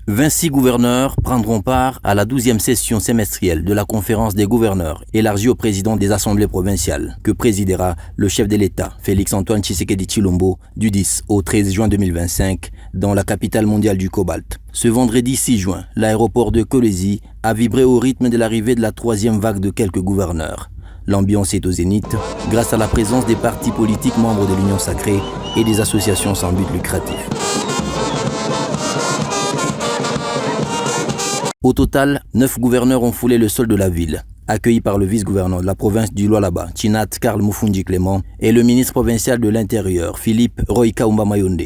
26 gouverneurs prendront part à la 12e session semestrielle de la conférence des gouverneurs élargie au président des assemblées provinciales que présidera le chef de l'État, Félix-Antoine Tshisekedi Tshilombo, du 10 au 13 juin 2025 dans la capitale mondiale du cobalt. Ce vendredi 6 juin, l'aéroport de Kolwezi a vibré au rythme de l'arrivée de la 3e vague de quelques gouverneurs. L'ambiance est au zénith grâce à la présence des partis politiques membres de l'Union sacrée et des associations sans but lucratif. Au total, 9 gouverneurs ont foulé le sol de la ville, accueillis par le vice-gouverneur de la province du Lualaba, Chinat Karl Mufundi Clément, et le ministre provincial de l'Intérieur, Philippe Roy Kaumba Mayonde.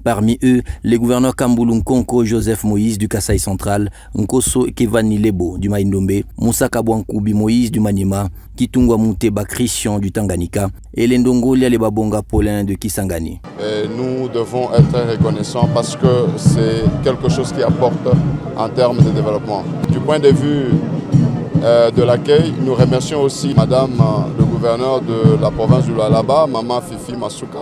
Parmi eux, les gouverneurs Kambulu Nkonko Joseph Moïse du Kasaï central, Nkoso Kevani Lebo du Maïndombe, Moussa Kabouankoubi Moïse du Maniema, Kitungwa Mouteba Christian du Tanganyika et Lendongo Lialebabonga Paulin de Kisangani. Nous devons être reconnaissants parce que c'est quelque chose qui apporte en termes de développement. Du point de vue de l'accueil, nous remercions aussi Madame le gouverneur de la province du Lualaba, Maman Fifi Masuka,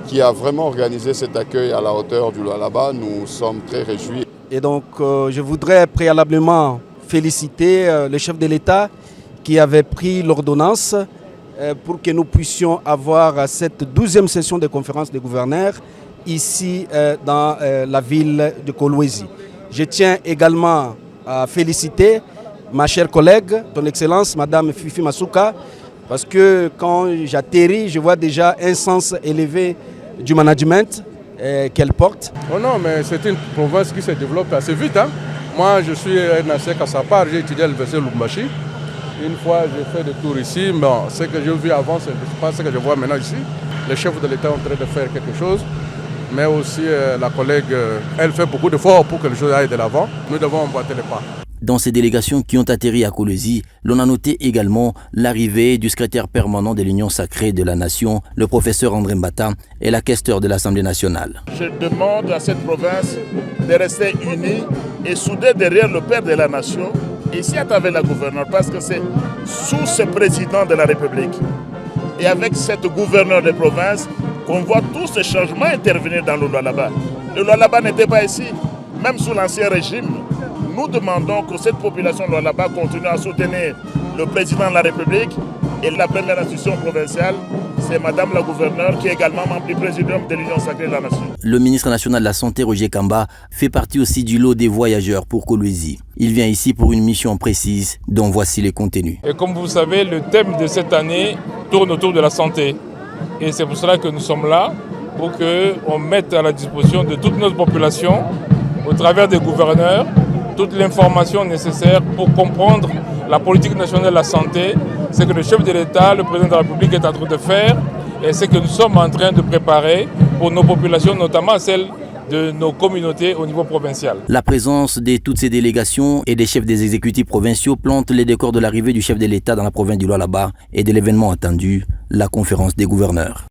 qui a vraiment organisé cet accueil à la hauteur du Lualaba. Nous sommes très réjouis. Et donc je voudrais préalablement féliciter le chef de l'État qui avait pris l'ordonnance pour que nous puissions avoir cette 12e session de conférence des gouverneurs ici dans la ville de Kolwezi. Je tiens également à féliciter ma chère collègue, ton Excellence, Madame Fifi Masuka, parce que quand j'atterris, je vois déjà un sens élevé du management qu'elle porte. Oh non, mais c'est une province qui se développe assez vite. Hein. Moi, je suis un ancien Kassapar, j'ai étudié à l'université Lubumbashi. Une fois, j'ai fait des tours ici. Bon, ce que j'ai vu avant, ce n'est pas ce que je vois maintenant ici. Le chef de l'État est en train de faire quelque chose, mais aussi la collègue, elle fait beaucoup d'efforts pour que les choses aillent de l'avant. Nous devons emboîter les pas. Dans ces délégations qui ont atterri à Kolwezi, l'on a noté également l'arrivée du secrétaire permanent de l'Union sacrée de la Nation, le professeur André Mbata, et la questeur de l'Assemblée nationale. Je demande à cette province de rester unie et soudée derrière le père de la Nation, ici à travers la gouverneure, parce que c'est sous ce président de la République et avec cette gouverneure de province qu'on voit tous ces changements intervenir dans le Lualaba. Le Lualaba n'était pas ici, même sous l'ancien régime. Nous demandons que cette population Lualaba continue à soutenir le président de la République et la première institution provinciale, c'est Madame la gouverneure qui est également membre du présidium de l'Union sacrée de la Nation. Le ministre national de la Santé, Roger Kamba, fait partie aussi du lot des voyageurs pour Kolwezi. Il vient ici pour une mission précise dont voici les contenus. Et comme vous savez, le thème de cette année tourne autour de la santé. Et c'est pour cela que nous sommes là, pour qu'on mette à la disposition de toute notre population, au travers des gouverneurs, toute l'information nécessaire pour comprendre la politique nationale de la santé, ce que le chef de l'État, le président de la République est en train de faire et ce que nous sommes en train de préparer pour nos populations, notamment celles de nos communautés au niveau provincial. La présence de toutes ces délégations et des chefs des exécutifs provinciaux plante les décors de l'arrivée du chef de l'État dans la province du Lualaba et de l'événement attendu, la conférence des gouverneurs.